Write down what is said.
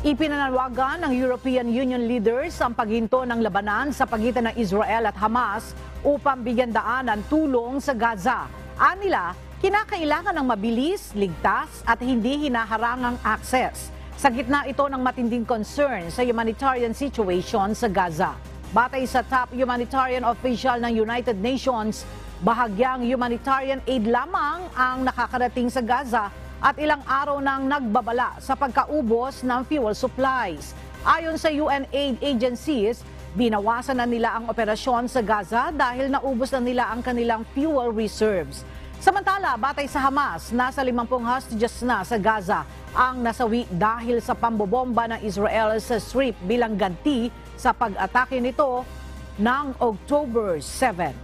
Ipinanawagan ng European Union leaders ang paghinto ng labanan sa pagitan ng Israel at Hamas upang bigyan daan ng tulong sa Gaza. Anila, kinakailangan ng mabilis, ligtas at hindi hinaharangang access. Sa gitna ito ng matinding concern sa humanitarian situation sa Gaza. Batay sa top humanitarian official ng United Nations, bahagyang humanitarian aid lamang ang nakakarating sa Gaza at ilang araw nang nagbabala sa pagkaubos ng fuel supplies. Ayon sa UN aid agencies, binawasan na nila ang operasyon sa Gaza dahil naubos na nila ang kanilang fuel reserves. Samantala, batay sa Hamas, nasa 50 hostages na sa Gaza ang nasawi dahil sa pambobomba ng Israel sa Strip bilang ganti sa pag-atake nito ng October 7.